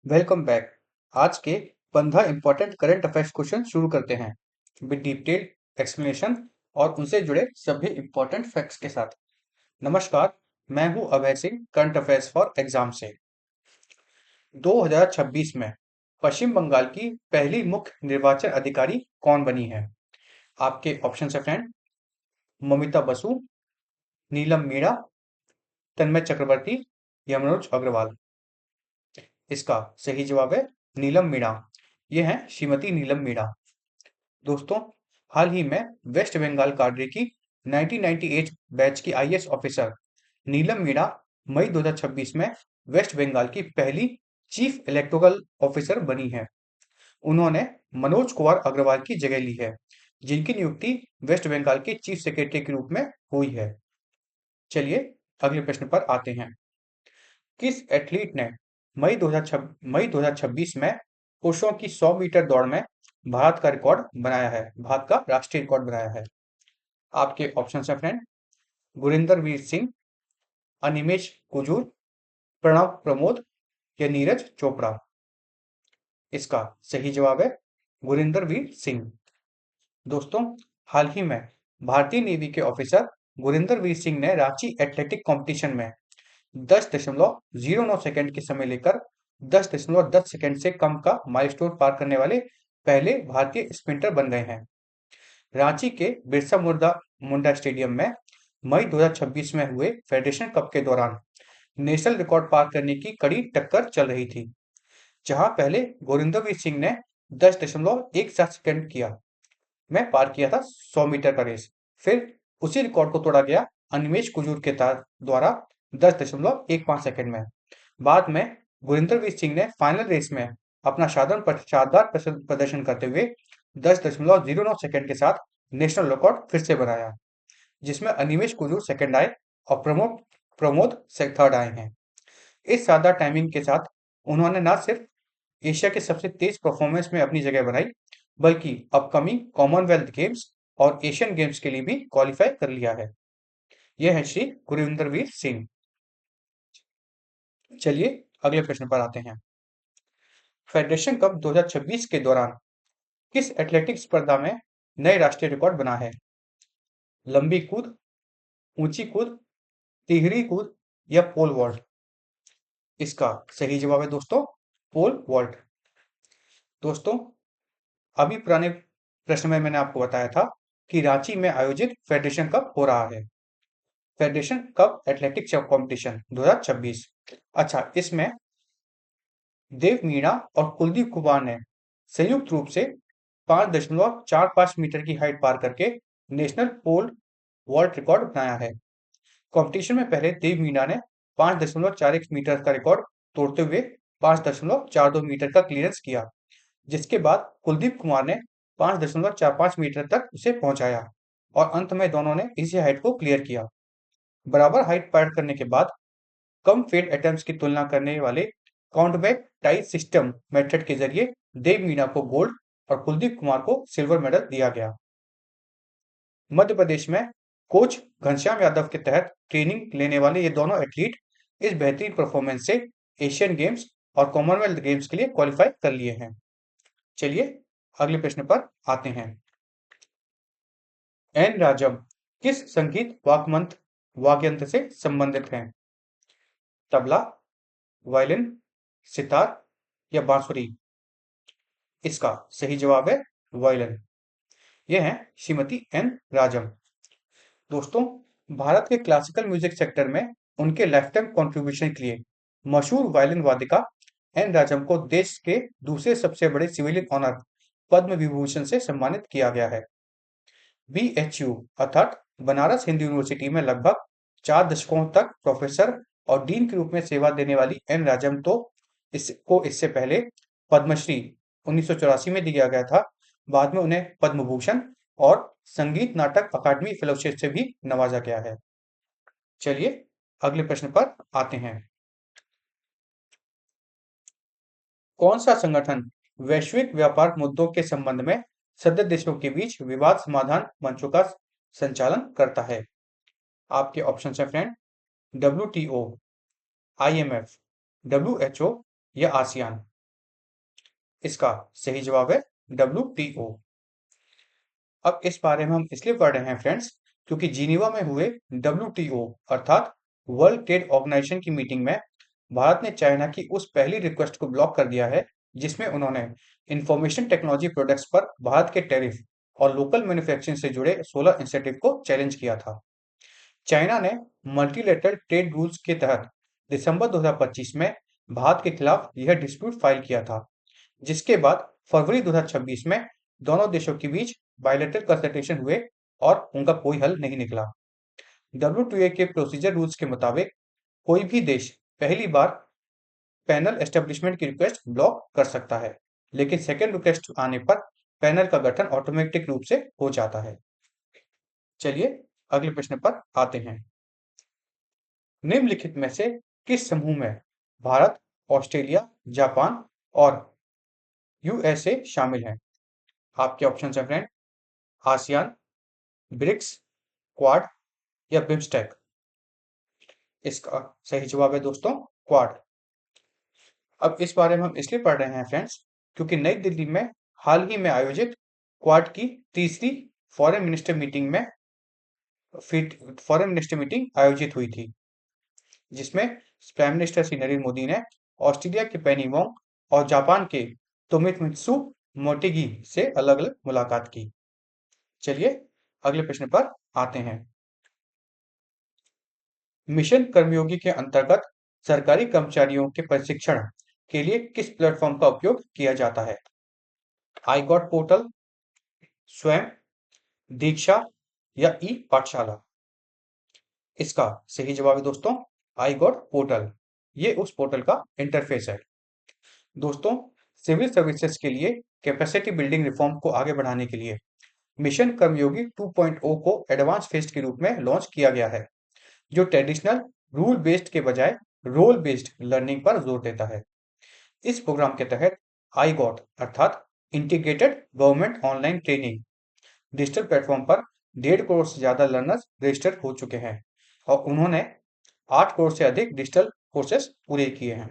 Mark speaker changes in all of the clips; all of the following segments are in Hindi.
Speaker 1: Welcome back. आज के 15 इंपॉर्टेंट करंट अफेयर्स क्वेश्चन शुरू करते हैं विद डिटेल्ड एक्सप्लेनेशन और उनसे जुड़े सभी इंपॉर्टेंट फैक्ट्स के साथ। नमस्कार, मैं हूं Abhay Singh, current affairs for exam से। 2026 में पश्चिम बंगाल की पहली मुख्य निर्वाचन अधिकारी कौन बनी है? आपके ऑप्शन है फ्रेंड, ममिता बसु, नीलम मीणा, तन्मय चक्रवर्ती या मनोज अग्रवाल। इसका सही जवाब है नीलम मीणा। ये हैं श्रीमती नीलम मीणा। दोस्तों, हाल ही में वेस्ट बंगाल काडरे की 1998 बैच की आईएएस ऑफिसर नीलम मीणा मई 2026 में वेस्ट बंगाल की पहली चीफ इलेक्टोरल ऑफिसर बनी है। उन्होंने मनोज कुमार अग्रवाल की जगह ली है, जिनकी नियुक्ति वेस्ट बंगाल के चीफ सेक्रेटरी के रूप में हुई है। चलिए अगले प्रश्न पर आते हैं। किस एथलीट ने मई 2026 में पुरुषों की 100 मीटर दौड़ में भारत का रिकॉर्ड बनाया है, भारत का राष्ट्रीय रिकॉर्ड बनाया है? आपके ऑप्शन है फ्रेंड, गुरिंदर वीर सिंह, अनिमेश कुजूर, प्रणव प्रमोद या नीरज चोपड़ा। इसका सही जवाब है गुरिंदर वीर सिंह। दोस्तों, हाल ही में भारतीय नेवी के ऑफिसर गुरिंदर वीर सिंह ने रांची एथलेटिक कंपटीशन में 10.09 सेकंड के समय लेकर 10.10 सेकंड से कम का माइलस्टोन पार करने वाले पहले भारतीय स्प्रिंटर बन गए हैं। रांची के बिरसा मुंडा स्टेडियम में मई 2026 में हुए फेडरेशन कप के दौरान नेशनल रिकॉर्ड पार करने की कड़ी टक्कर चल रही थी, जहां पहले गुरिंदरवीर सिंह ने 10.17 सेकंड में पार किया था 100 मीटर का रेस। फिर उसी रिकॉर्ड को तोड़ा गया अनिमेश कुजूर के द्वारा 10.15 सेकंड में। बाद में गुरिंदरवीर सिंह ने फाइनल रेस में अपना शानदार प्रदर्शन करते हुए 10.09 सेकंड के साथ नेशनल रिकॉर्ड फिर से बनाया, जिसमें अनिमेश कुजूर सेकंड आए और प्रमोद प्रमोद थर्ड आए हैं। इस शानदार टाइमिंग के साथ उन्होंने न सिर्फ एशिया के सबसे तेज परफॉर्मेंस में अपनी जगह बनाई, बल्कि अपकमिंग कॉमनवेल्थ गेम्स और एशियन गेम्स के लिए भी क्वालिफाई कर लिया है। यह है श्री गुरिंदरवीर सिंह। चलिए अगले प्रश्न पर आते हैं। फेडरेशन कप 2026 के दौरान किस एथलेटिक्स स्पर्धा में नए राष्ट्रीय रिकॉर्ड बना है? लंबी कूद, ऊंची कूद, तिहरी कूद या पोल वॉल्ट? इसका सही जवाब है दोस्तों पोल वॉल्ट। दोस्तों, अभी पुराने प्रश्न में मैंने आपको बताया था कि रांची में आयोजित फेडरेशन कप हो रहा है, फेडरेशन कप एथलेटिक्स कंपटीशन 2026। अच्छा, इसमें देव मीणा और कुलदीप कुमार ने संयुक्त रूप से 5.45 मीटर की हाइट पार करके नेशनल पोल वॉल्ट रिकॉर्ड बनाया है। कंपटीशन में पहले देव मीणा ने 5.41 मीटर का रिकॉर्ड तोड़ते हुए 5.42 मीटर का क्लियरेंस किया, जिसके बाद कुलदीप कुमार ने 5.45 मीटर तक उसे पहुंचाया और अंत में दोनों ने इसी हाइट को क्लियर किया। बराबर हाइट पार करने के बाद कम फेल्ड अटेम्प्ट्स की तुलना करने वाले काउंटबैक टाई सिस्टम मेथड के जरिए देव मीणा को गोल्ड और कुलदीप कुमार को सिल्वर मेडल दिया गया। मध्य प्रदेश में कोच घनश्याम यादव के तहत ट्रेनिंग लेने वाले ये दोनों एथलीट इस बेहतरीन परफॉर्मेंस से एशियन गेम्स और कॉमनवेल्थ गेम्स के लिए क्वालिफाई कर लिए हैं। चलिए अगले प्रश्न पर आते हैं। एन राजम किस संगीत वाद्ययंत्र से संबंधित हैं? तबला, वायलिन, सितार या बांसुरी? इसका सही जवाब है वायलिन। यह है श्रीमती एन राजम। दोस्तों, भारत के क्लासिकल म्यूजिक सेक्टर में उनके लाइफ टाइम कॉन्ट्रीब्यूशन के लिए मशहूर वायलिन वादिका एन राजम को देश के दूसरे सबसे बड़े सिविलियन ऑनर पद्म विभूषण से सम्मानित किया गया है। बीएचयू अर्थात बनारस हिंदू यूनिवर्सिटी में लगभग 4 दशकों तक प्रोफेसर और डीन के रूप में सेवा देने वाली एन राजम इससे पहले पद्मश्री 1984 में दिया गया था। बाद में उन्हें पद्म भूषण और संगीत नाटक अकादमी फेलोशिप से भी नवाजा गया है। चलिए अगले प्रश्न पर आते हैं। कौन सा संगठन वैश्विक व्यापार मुद्दों के संबंध में सदस्य देशों के बीच विवाद समाधान मंचों का संचालन करता है? आपके ऑप्शन है फ्रेंड, WTO, IMF, WHO या आसियान। इसका सही जवाब है WTO। अब इस बारे में हम इसलिए पढ़ रहे हैं फ्रेंड्स, क्योंकि जिनीवा में हुए WTO अर्थात वर्ल्ड ट्रेड ऑर्गेनाइजेशन की मीटिंग में भारत ने चाइना की उस पहली रिक्वेस्ट को ब्लॉक कर दिया है, जिसमें उन्होंने इंफॉर्मेशन टेक्नोलॉजी प्रोडक्ट्स पर भारत के टैरिफ और लोकल मैन्युफैक्चरिंग से जुड़े 16 इंसेंटिव को चैलेंज किया था। चाइना ने मल्टीलेटरल ट्रेड रूल्स के तहत दिसंबर 2025 में भारत के खिलाफ यह डिस्प्यूट फाइल किया था, जिसके बाद फरवरी 2026 में दोनों देशों के बीच बायलैटरल कंसल्टेशन हुए और उनका कोई हल नहीं निकला। WTO के प्रोसीजर रूल्स के मुताबिक कोई भी देश पहली बार पैनल एस्टेब्लिशमेंट की रिक्वेस्ट ब्लॉक कर सकता है, लेकिन सेकेंड रिक्वेस्ट आने पर पैनल का गठन ऑटोमेटिक रूप से हो जाता है। चलिए अगले प्रश्न पर आते हैं। निम्नलिखित में से किस समूह में भारत, ऑस्ट्रेलिया, जापान और यूएसए शामिल हैं? आपके ऑप्शन है फ्रेंड, आसियान, ब्रिक्स, क्वाड या बिम्स्टेक। इसका सही जवाब है दोस्तों क्वाड। अब इस बारे में हम इसलिए पढ़ रहे हैं फ्रेंड्स, क्योंकि नई दिल्ली में हाल ही में आयोजित क्वाड की तीसरी फॉरेन मिनिस्टर मीटिंग आयोजित हुई थी, जिसमें प्राइम मिनिस्टर श्री नरेंद्र मोदी ने ऑस्ट्रेलिया के पेनी वोंग और जापान के तोमित्सु मोटेगी से अलग अलग मुलाकात की। चलिए अगले प्रश्न पर आते हैं। मिशन कर्मयोगी के अंतर्गत सरकारी कर्मचारियों के प्रशिक्षण के लिए किस प्लेटफॉर्म का उपयोग किया जाता है? आई गॉट पोर्टल, स्वयं, दीक्षा या ई पाठशाला। इसका सही जवाब है दोस्तों आई गॉट पोर्टल। ये उस पोर्टल का इंटरफेस है। दोस्तों, सिविल सर्विसेज के लिए कैपेसिटी बिल्डिंग रिफॉर्म को आगे बढ़ाने के लिए मिशन कर्मयोगी 2.0 को एडवांस फेज के रूप में लॉन्च किया गया है, जो ट्रेडिशनल रूल बेस्ड के बजाय रोल बेस्ड लर्निंग पर जोर देता है। इस प्रोग्राम के तहत आई गॉट अर्थात integrated government online training digital platform पर 1.5 करोड़ से ज्यादा लर्नर्स रजिस्टर हो चुके हैं और उन्होंने 8 करोड़ से अधिक डिजिटल कोर्सेस पूरे किए हैं।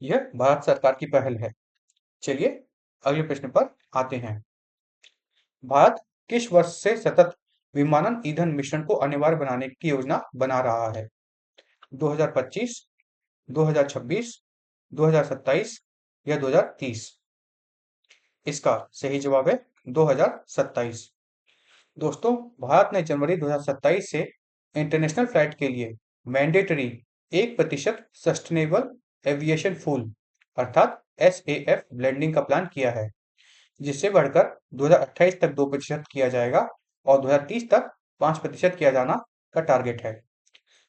Speaker 1: यह भारत सरकार की पहल है। चलिए अगले प्रश्न पर आते हैं। भारत किस वर्ष से सतत विमानन ईंधन मिश्रण को अनिवार्य बनाने की योजना बना रहा है? 2025, 2026, 2027 या 2030? इसका सही जवाब है 2027। दोस्तों, भारत ने जनवरी 2027 से इंटरनेशनल फ्लाइट के लिए मैंडेटरी 1% सस्टेनेबल एविएशन फ्यूल अर्थात SAF ब्लेंडिंग का प्लान किया है, जिससे बढ़कर 2028 तक 2% किया जाएगा और 2030 तक 5% किया जाना का टारगेट है।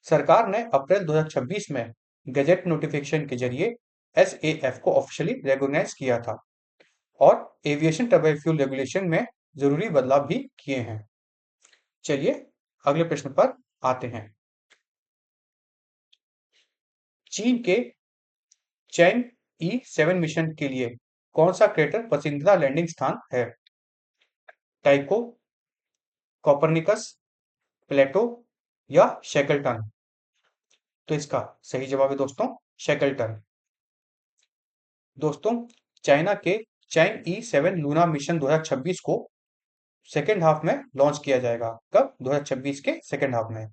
Speaker 1: सरकार ने अप्रैल 2026 में गजट नोटिफिकेशन के जरिए SAF को ऑफिशियली रेकॉग्नाइज किया था और एविएशन टर्बाइन फ्यूल रेगुलेशन में जरूरी बदलाव भी किए हैं। चलिए अगले प्रश्न पर आते हैं। चीन के चैंग E7 मिशन के लिए कौन सा क्रेटर पसंदीदा लैंडिंग स्थान है? टाइको, कोपरनिकस, प्लेटो या शेकल्टन? तो इसका सही जवाब है दोस्तों शेकल्टन। दोस्तों, चाइना के चैंग E7 लूना मिशन 2026 को सेकेंड हाफ में लॉन्च किया जाएगा। कब? 2026 के सेकेंड हाफ में।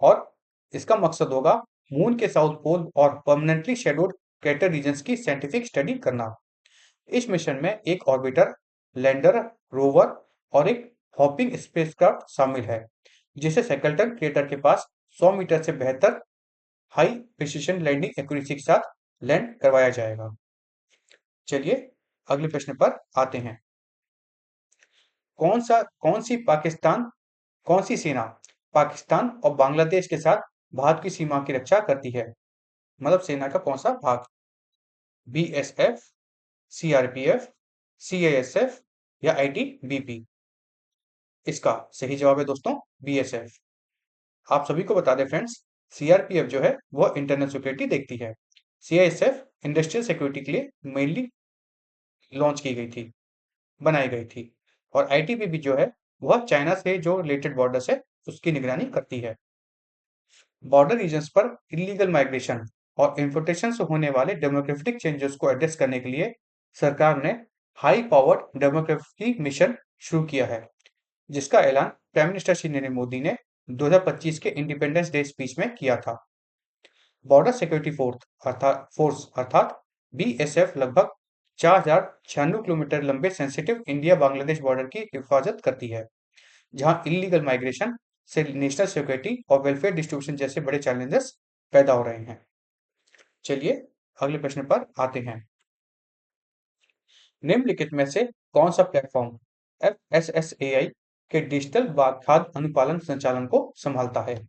Speaker 1: और इसका मकसद होगा मून के साउथ पोल और परमानेंटली शेडोड क्रेटर रीजन्स की साइंटिफिक स्टडी करना। इस मिशन में एक ऑर्बिटर, लैंडर, रोवर और एक हॉपिंग स्पेसक्राफ्ट शामिल है, जिसे शेकल्टन क्रेटर के पास 100 मीटर से बेहतर हाई प्रिसिशन लैंडिंग एक्यूरेसी के साथ लैंड करवाया जाएगा। चलिए अगले प्रश्न पर आते हैं। कौन सी सेना पाकिस्तान और बांग्लादेश के साथ भारत की सीमा की रक्षा करती है? मतलब सेना का कौन सा भाग? BSF, CRPF, CISF या ITBP? इसका सही जवाब है दोस्तों BSF। आप सभी को बता दें फ्रेंड्स, CRPF जो है वह इंटरनल सिक्योरिटी देखती है। CISF इंडस्ट्रियल सिक्योरिटी के लिए मेनली लॉन्च की गई थी, बनाई गई थी। और ITBP जो है वह चाइना से जो रिलेटेड बॉर्डर्स है उसकी निगरानी करती है। बॉर्डर रीजन्स पर इलीगल माइग्रेशन और इन्फिल्ट्रेशन से होने वाले डेमोग्राफिक चेंजेस को एड्रेस करने के लिए सरकार ने हाई पावर्ड डेमोग्राफी मिशन शुरू किया है, जिसका ऐलान प्राइम मिनिस्टर श्री नरेंद्र मोदी ने 2025 के इंडिपेंडेंस डे स्पीच में किया था। बॉर्डर सिक्योरिटी फोर्स अर्थात बीएसएफ लगभग 4096 किलोमीटर लंबे सेंसिटिव इंडिया बांग्लादेश बॉर्डर की हिफाजत करती है, जहां इलीगल माइग्रेशन से नेशनल सिक्योरिटी और वेलफेयर डिस्ट्रीब्यूशन जैसे बड़े चैलेंजेस पैदा हो रहे हैं। चलिए अगले प्रश्न पर आते हैं। निम्नलिखित में से कौन सा प्लेटफॉर्म एफएसएसएआई के डिजिटल खाद्य अनुपालन संचालन को संभालता है?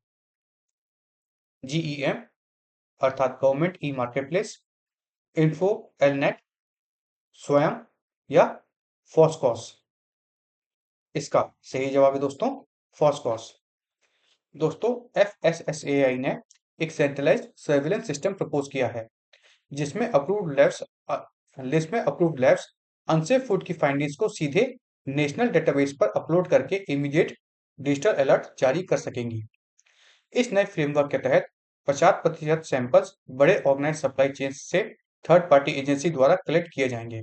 Speaker 1: जीईएम अर्थात गवर्नमेंट ई मार्केटप्लेस, इन्फो एलनेट, स्वयं या फॉस्कॉस? इसका सही जवाब है दोस्तों फॉस्कॉस। दोस्तों एफएसएसएआई ने एक सेंट्रलाइज्ड सर्विलेंस सिस्टम प्रपोज किया है, जिसमें अप्रूव्ड लैब्स अनसेफ फूड की फाइंडिंग्स को सीधे नेशनल डेटाबेस पर अपलोड करके इमीडिएट डिजिटल अलर्ट जारी कर सकेंगी। इस नए फ्रेमवर्क के तहत 50% सैंपल्स बड़े ऑर्गेनाइज सप्लाई चेन से थर्ड पार्टी एजेंसी द्वारा कलेक्ट किए जाएंगे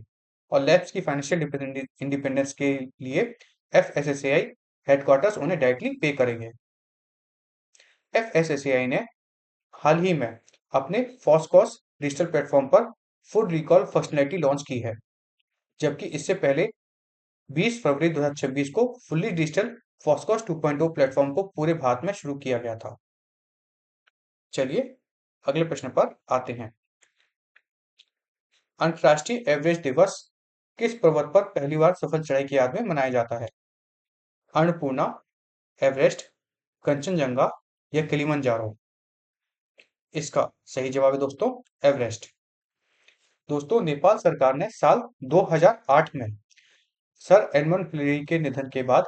Speaker 1: और लैब्स की फाइनेंशियल इंडिपेंडेंस के लिए एफएसएसएआई हेडक्वार्टर्स उन्हें डायरेक्टली पे करेंगे। एफएसएसएआई ने हाल ही में अपने फॉस्कॉस डिजिटल प्लेटफॉर्म पर फूड रिकॉल फंक्शनैलिटी लॉन्च की है, जबकि इससे पहले 20 फरवरी 2026 को फुल्ली डिजिटल फॉस्कॉस 2.0 प्लेटफॉर्म को पूरे भारत में शुरू किया गया था। चलिए अगले प्रश्न पर आते हैं। अंतर्राष्ट्रीय एवरेस्ट दिवस किस पर्वत पर पहली बार सफल चढ़ाई की याद में मनाया जाता है? अन्नपूर्णा, एवरेस्ट, कंचनजंगा या किलिमंजारो? इसका सही जवाब है दोस्तों एवरेस्ट। दोस्तों नेपाल सरकार ने साल 2008 में सर एडमंड हिलरी के निधन के बाद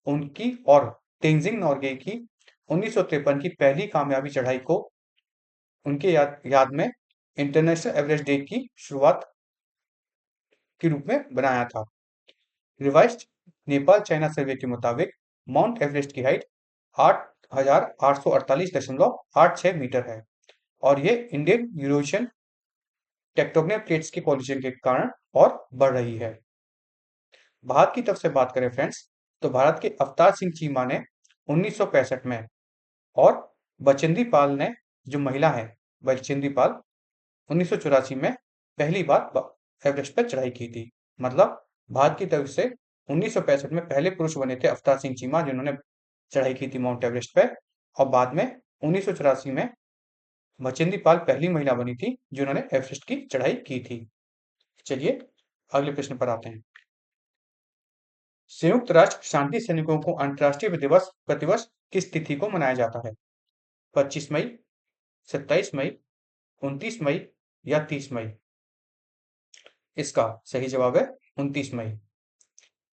Speaker 1: उनकी और तेंजिंग नोर्गे की 1953 की पहली कामयाबी चढ़ाई को उनके याद में इंटरनेशनल एवरेस्ट डे की शुरुआत के रूप में बनाया था। रिवाइज्ड नेपाल चाइना सर्वे के मुताबिक माउंट एवरेस्ट की हाइट 8,848.86 मीटर है और ये इंडियन यूरेशियन टेक्टोनिक प्लेट्स के कोलिजन के कारण और बढ़ रही है। भारत की तरफ से बात करें फ्रेंड्स, तो भारत के अवतार सिंह चीमा ने 1965 में और बचेंद्री पाल ने, जो महिला है बचेंद्री पाल, 1984 में पहली बार एवरेस्ट पर चढ़ाई की थी। मतलब भारत की तरफ से 1965 में पहले पुरुष बने थे अवतार सिंह चीमा, जिन्होंने चढ़ाई की थी माउंट एवरेस्ट पे, और बाद में 1984 में बचेंद्री पाल पहली महिला बनी थी जिन्होंने एवरेस्ट की चढ़ाई की थी। चलिए अगले प्रश्न पर आते हैं। संयुक्त राष्ट्र शांति सैनिकों को अंतर्राष्ट्रीय दिवस प्रतिवर्ष किस तिथि को मनाया जाता है? 25 मई, 27 मई, 29 मई या 30 मई? इसका सही जवाब है 29 मई।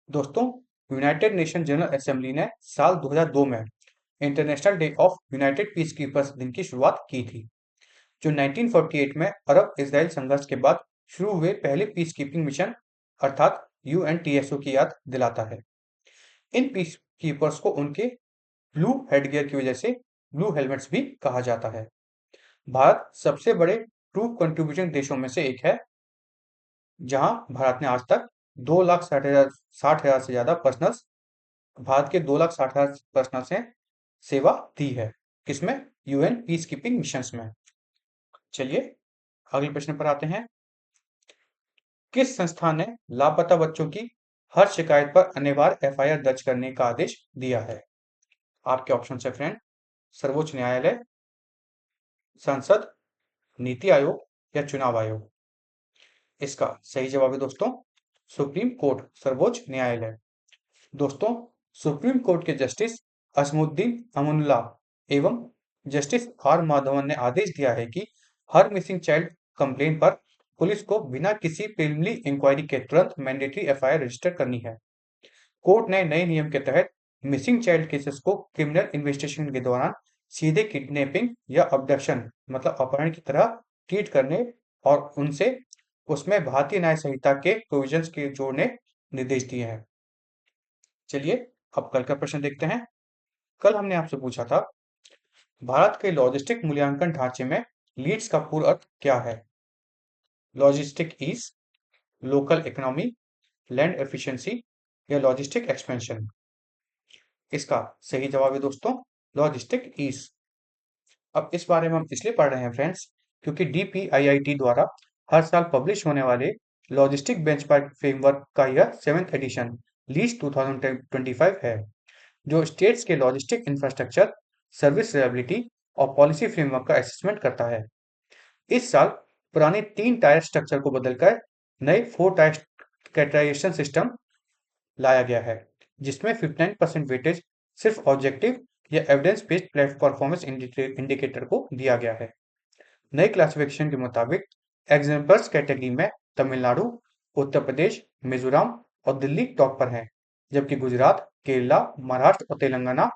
Speaker 1: दोस्तों यूनाइटेड नेशन जनरल असेंबली ने साल 2002 में international day of United peace keepers दिन की शुरुआत की थी, जो 1948 में अरब इसराइल संघर्ष के बाद शुरू हुए पहले पीस कीपिंग मिशन अर्थात यूएनटीएसओ की याद दिलाता है। इन पीस कीपर्स को उनके ब्लू हेडगियर की वजह से ब्लू हेलमेट्स भी कहा जाता है। भारत सबसे बड़े ट्रूप कंट्रीब्यूशन देशों में से एक है, जहां भारत ने आज तक 2,60,000 से ज्यादा पर्सनल्स भारत के 2,60,000 पर्सनल्स ने सेवा दी है, किसमें? यूएन पीस कीपिंग मिशंस में। चलिए अगले प्रश्न पर आते हैं। किस संस्था ने लापता बच्चों की हर शिकायत पर अनिवार्य एफआईआर दर्ज करने का आदेश दिया है? आपके ऑप्शन है फ्रेंड, सर्वोच्च न्यायालय, संसद, नीति आयोग या चुनाव आयोग? इसका सही जवाब है दोस्तों सुप्रीम कोर्ट, सर्वोच्च न्यायालय। दोस्तों सुप्रीम कोर्ट के जस्टिस असमुद्दीन अमानुल्लाह एवं जस्टिस आर माधवन ने आदेश दिया है कि हर मिसिंग चाइल्ड कंप्लेन पर पुलिस को बिना किसी प्रिलिमिनरी इंक्वायरी के तुरंत मैंडेटरी एफआईआर रजिस्टर करनी है। कोर्ट ने नए नियम के तहत मिसिंग चाइल्ड केसेस को क्रिमिनल इन्वेस्टिगेशन के दौरान सीधे किडनैपिंग या अबडक्शन मतलब अपहरण की तरह ट्रीट करने और उनसे उसमें भारतीय न्याय संहिता के प्रोविजंस के जोड़ने निर्देश दिए हैं। चलिए अब कल का प्रश्न देखते हैं। कल हमने आपसे पूछा था, भारत के लॉजिस्टिक मूल्यांकन ढांचे में लीड्स का पूर्ण अर्थ क्या है? Logistic ease, local economy, land efficiency या लॉजिस्टिक एक्सपेंशन? इसका सही जवाब है दोस्तों लॉजिस्टिक ईज। अब इस बारे में हम इसलिए पढ़ रहे हैं फ्रेंड्स, क्योंकि डीपीआईआईटी द्वारा हर साल पब्लिश होने वाले लॉजिस्टिक बेंचमार्क फ्रेमवर्क का यह 7th एडिशन लीज 2025 है, जो स्टेट्स के लॉजिस्टिक इंफ्रास्ट्रक्चर, सर्विस रिलायबिलिटी और पॉलिसी फ्रेमवर्क का असेसमेंट करता है। इस साल पुराने 3 टायर स्ट्रक्चर को बदलकर नए 4 टायर कैटेगराइजेशन सिस्टम लाया गया है, जिसमें 59% वेटेज सिर्फ ऑब्जेक्टिव या एविडेंस बेस्ड परफॉर्मेंस इंडिकेटर को दिया गया है। नई क्लासिफिकेशन के मुताबिक एग्जाम्पल्स कैटेगरी में तमिलनाडु, उत्तर प्रदेश, मिजोरम और दिल्ली टॉप पर हैं, जबकि गुजरात, केरला, महाराष्ट्र और तेलंगाना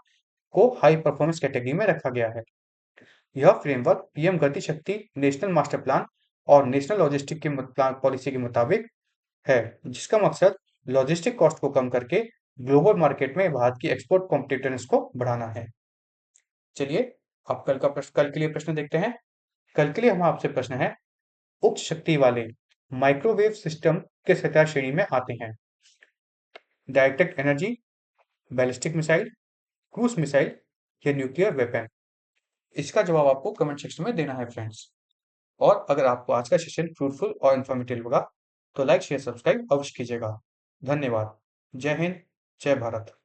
Speaker 1: को हाई परफॉर्मेंस कैटेगरी में रखा गया है। यह फ्रेमवर्क पीएम गति शक्ति नेशनल मास्टर प्लान और नेशनल लॉजिस्टिक के पॉलिसी के मुताबिक है, जिसका मकसद लॉजिस्टिक कॉस्ट को कम करके ग्लोबल मार्केट में भारत की एक्सपोर्ट कॉम्पिटिटिवनेस को बढ़ाना है। चलिए अब कल के लिए प्रश्न देखते हैं। कल के लिए हमारा आपसे प्रश्न है, उच्च शक्ति वाले माइक्रोवेव सिस्टम किस हथियार श्रेणी में आते हैं? Direct energy, ballistic missile, cruise missile या न्यूक्लियर वेपन? इसका जवाब आपको कमेंट सेक्शन में देना है फ्रेंड्स। और अगर आपको आज का सेशन फ्रूटफुल और इन्फॉर्मेटिव लगा तो लाइक शेयर सब्सक्राइब अवश्य कीजिएगा। धन्यवाद। जय हिंद, जय भारत।